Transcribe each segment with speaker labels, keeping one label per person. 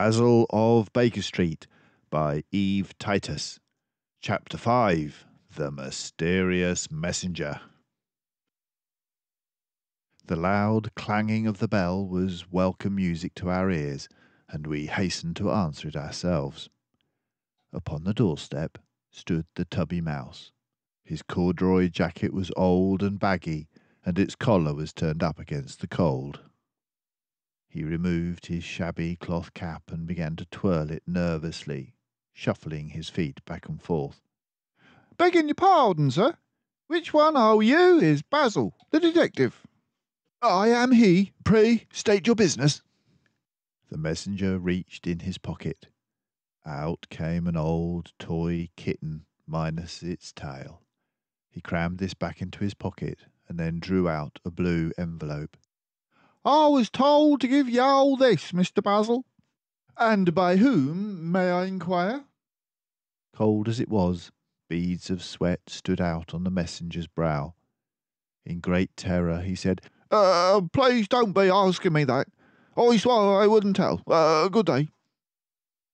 Speaker 1: Basil of Baker Street by Eve Titus. Chapter 5. The Mysterious Messenger. The loud clanging of the bell was welcome music to our ears, and we hastened to answer it ourselves. Upon the doorstep stood the tubby mouse. His corduroy jacket was old and baggy, and its collar was turned up against the cold. He removed his shabby cloth cap and began to twirl it nervously, shuffling his feet back and forth.
Speaker 2: "Begging your pardon, sir. Which one are you? Is Basil, the detective?"
Speaker 1: "I am he. Pray state your business." The messenger reached in his pocket. Out came an old toy kitten, minus its tail. He crammed this back into his pocket and then drew out a blue envelope.
Speaker 2: "I was told to give you all this, Mr. Basil."
Speaker 1: "And by whom, may I inquire?" Cold as it was, beads of sweat stood out on the messenger's brow. In great terror he said,
Speaker 2: Please don't be asking me that. I swore I wouldn't tell. Good day."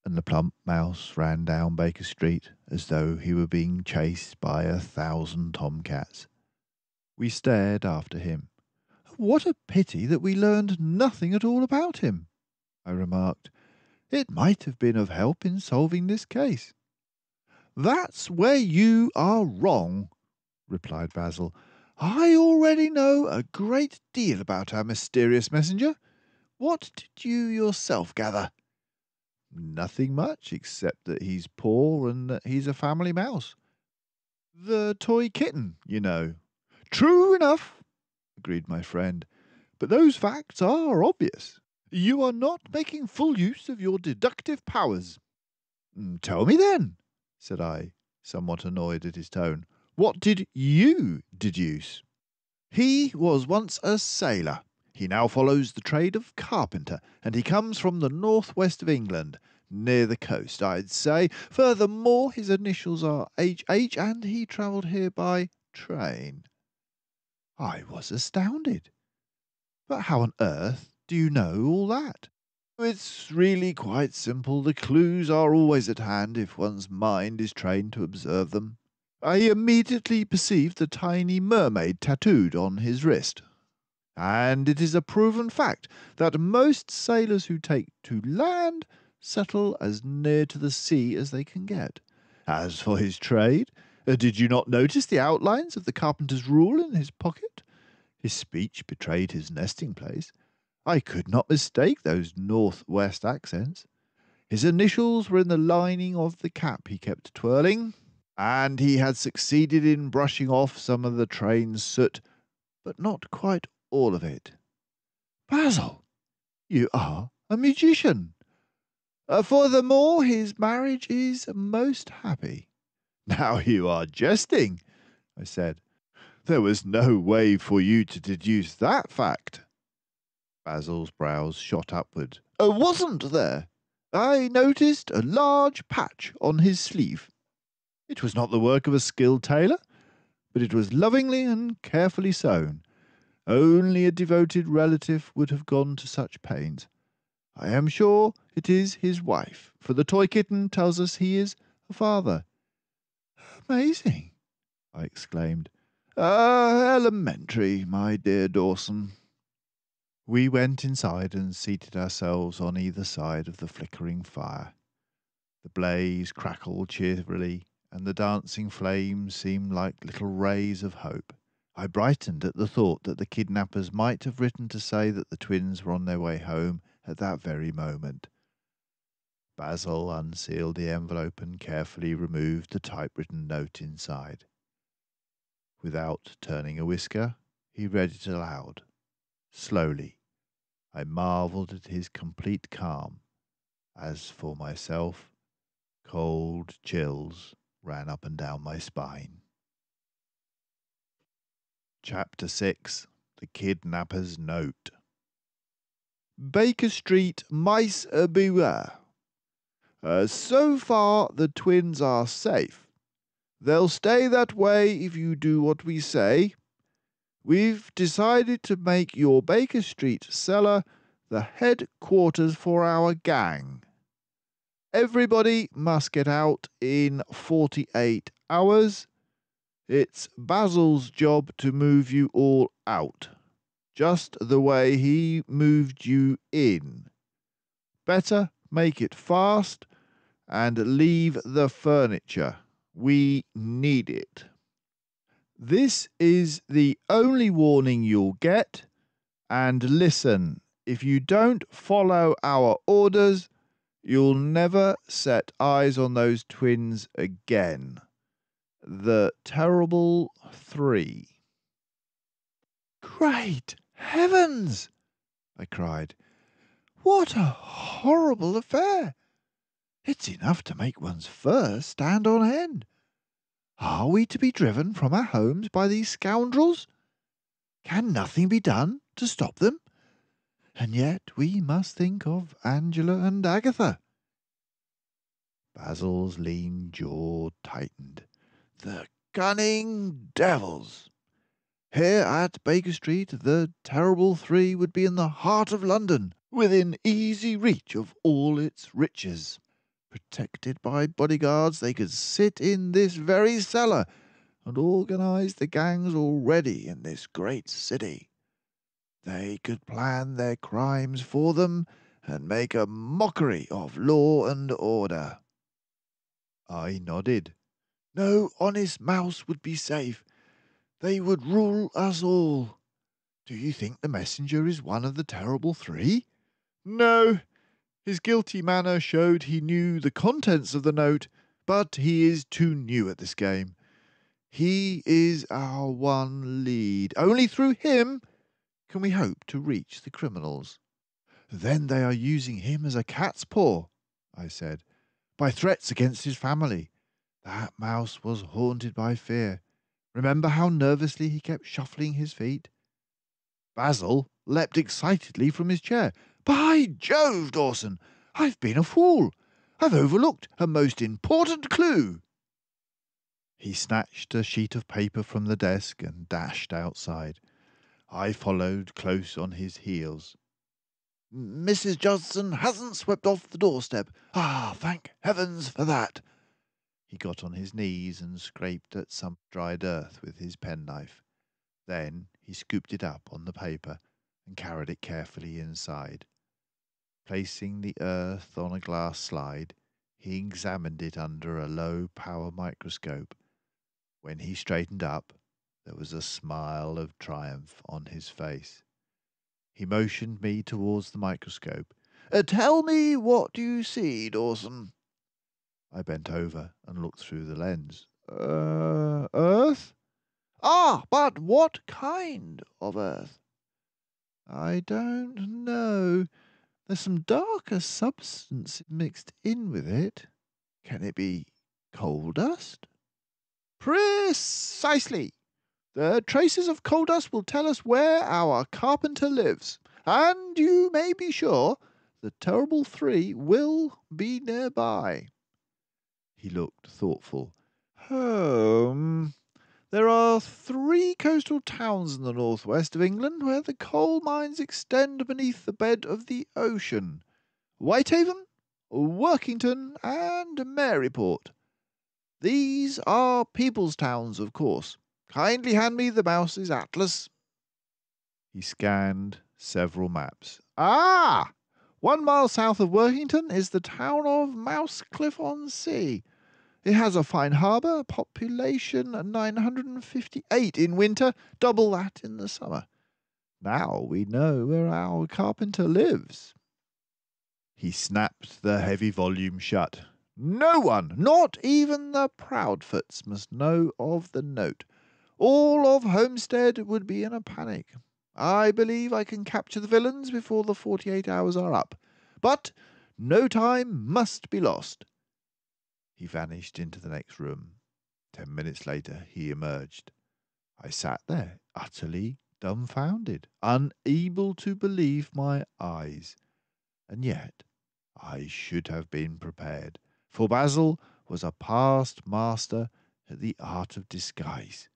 Speaker 1: And the plump mouse ran down Baker Street as though he were being chased by 1,000 tomcats. We stared after him. "What a pity that we learned nothing at all about him," I remarked. "It might have been of help in solving this case."
Speaker 2: "That's where you are wrong,"
Speaker 1: replied Basil. "I already know a great deal about our mysterious messenger. What did you yourself gather?" "Nothing much, except that he's poor and that he's a family mouse. The toy kitten, you know."
Speaker 2: "True enough,"
Speaker 1: agreed my friend, "but those facts are obvious. You are not making full use of your deductive powers." "Tell me then," said I, somewhat annoyed at his tone. "What did you deduce?" "He was once a sailor. He now follows the trade of carpenter, and he comes from the northwest of England, near the coast, I'd say. Furthermore, his initials are H.H., and he travelled here by train." I was astounded. "But how on earth do you know all that?" "It's really quite simple. The clues are always at hand if one's mind is trained to observe them. I immediately perceived the tiny mermaid tattooed on his wrist. And it is a proven fact that most sailors who take to land settle as near to the sea as they can get. As for his trade, did you not notice the outlines of the carpenter's rule in his pocket? His speech betrayed his nesting place. I could not mistake those northwest accents. His initials were in the lining of the cap he kept twirling, and he had succeeded in brushing off some of the train's soot, but not quite all of it." "Basil, you are a magician." "Furthermore, his marriage is most happy." "Now you are jesting," I said. "There was no way for you to deduce that fact." Basil's brows shot upward. "Wasn't there? I noticed a large patch on his sleeve. It was not the work of a skilled tailor, but it was lovingly and carefully sewn. Only a devoted relative would have gone to such pains. I am sure it is his wife, for the toy kitten tells us he is a father." "Amazing!" I exclaimed. "Elementary, my dear Dawson." We went inside and seated ourselves on either side of the flickering fire. The blaze crackled cheerily, and the dancing flames seemed like little rays of hope. I brightened at the thought that the kidnappers might have written to say that the twins were on their way home at that very moment. Basil unsealed the envelope and carefully removed the typewritten note inside. Without turning a whisker, he read it aloud. Slowly. I marvelled at his complete calm. As for myself, cold chills ran up and down my spine. Chapter 6. The Kidnapper's Note. Baker Street, mice beware. So far the twins are safe. They'll stay that way if you do what we say. We've decided to make your Baker Street cellar the headquarters for our gang. Everybody must get out in 48 hours. It's Basil's job to move you all out, just the way he moved you in. Better make it fast and leave the furniture. We need it. This is the only warning you'll get. And listen, if you don't follow our orders, you'll never set eyes on those twins again. The Terrible Three. Great heavens! I cried. What a horrible affair! It's enough to make one's fur stand on end. Are we to be driven from our homes by these scoundrels? Can nothing be done to stop them? And yet we must think of Angela and Agatha. Basil's lean jaw tightened. The cunning devils! Here at Baker Street, the Terrible Three would be in the heart of London, within easy reach of all its riches. Protected by bodyguards, they could sit in this very cellar and organize the gangs already in this great city. They could plan their crimes for them and make a mockery of law and order. I nodded. No honest mouse would be safe. They would rule us all. Do you think the messenger is one of the Terrible Three? No. His guilty manner showed he knew the contents of the note, but he is too new at this game. He is our one lead. Only through him can we hope to reach the criminals. Then they are using him as a cat's paw, I said, by threats against his family. That mouse was haunted by fear. Remember how nervously he kept shuffling his feet? Basil leapt excitedly from his chair. By Jove, Dawson, I've been a fool. I've overlooked a most important clue. He snatched a sheet of paper from the desk and dashed outside. I followed close on his heels. Mrs. Judson hasn't swept off the doorstep. Ah, thank heavens for that. He got on his knees and scraped at some dried earth with his penknife. Then he scooped it up on the paper and carried it carefully inside. Placing the earth on a glass slide, he examined it under a low-power microscope. When he straightened up, there was a smile of triumph on his face. He motioned me towards the microscope. Tell me what you see, Dawson. I bent over and looked through the lens. Earth? Ah, but what kind of earth? I don't know. There's some darker substance mixed in with it. Can it be coal dust? Precisely. The traces of coal dust will tell us where our carpenter lives, and you may be sure the Terrible Three will be nearby. He looked thoughtful. There are 3 coastal towns in the northwest of England where the coal mines extend beneath the bed of the ocean. Whitehaven, Workington, and Maryport. These are people's towns, of course. Kindly hand me the mouse's atlas. He scanned several maps. Ah! 1 mile south of Workington is the town of Mousecliff-on-Sea. It has a fine harbour, population 958 in winter, double that in the summer. Now we know where our carpenter lives. He snapped the heavy volume shut. No one, not even the Proudfoots, must know of the note. All of Homestead would be in a panic. I believe I can capture the villains before the 48 hours are up. But no time must be lost. He vanished into the next room. 10 minutes later he emerged. I sat there, utterly dumbfounded, unable to believe my eyes. And yet I should have been prepared, for Basil was a past master at the art of disguise.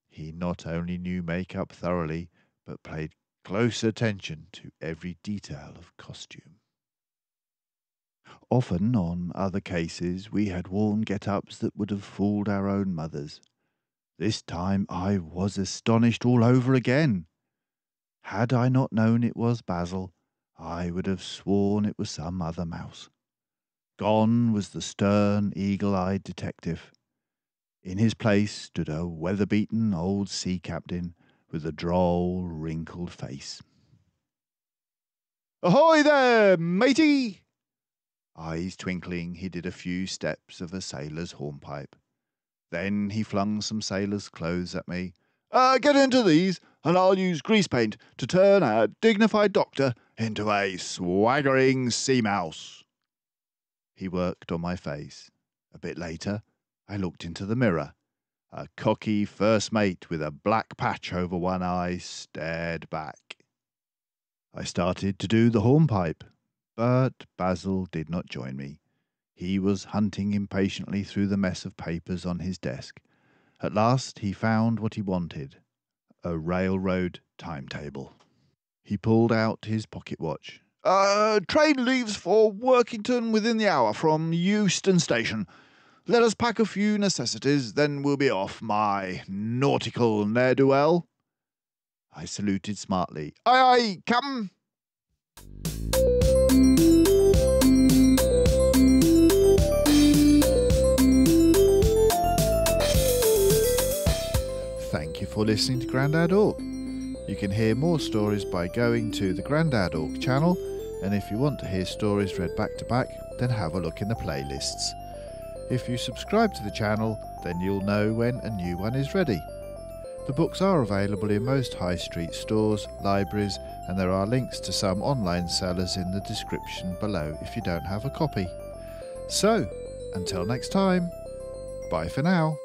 Speaker 1: He not only knew make-up thoroughly, but paid close attention to every detail of costume. Often, on other cases, we had worn get-ups that would have fooled our own mothers. This time I was astonished all over again. Had I not known it was Basil, I would have sworn it was some other mouse. Gone was the stern, eagle-eyed detective. In his place stood a weather-beaten old sea captain with a droll, wrinkled face. "Ahoy there, matey!" Eyes twinkling, he did a few steps of a sailor's hornpipe. Then he flung some sailor's clothes at me. "Get into these, and I'll use grease paint to turn our dignified doctor into a swaggering sea mouse." He worked on my face. A bit later, I looked into the mirror. A cocky first mate with a black patch over one eye stared back. I started to do the hornpipe, but Basil did not join me. He was hunting impatiently through the mess of papers on his desk. At last he found what he wanted, a railroad timetable. He pulled out his pocket watch. "Train leaves for Workington within the hour from Euston Station. Let us pack a few necessities, then we'll be off, my nautical ne'er-do-well." I saluted smartly. "Aye, aye, Captain." Thank you for listening to Grandad Ork. You can hear more stories by going to the Grandad Ork channel, and if you want to hear stories read back to back, then have a look in the playlists. If you subscribe to the channel, then you'll know when a new one is ready. The books are available in most high street stores, libraries, and there are links to some online sellers in the description below if you don't have a copy. So, until next time, bye for now.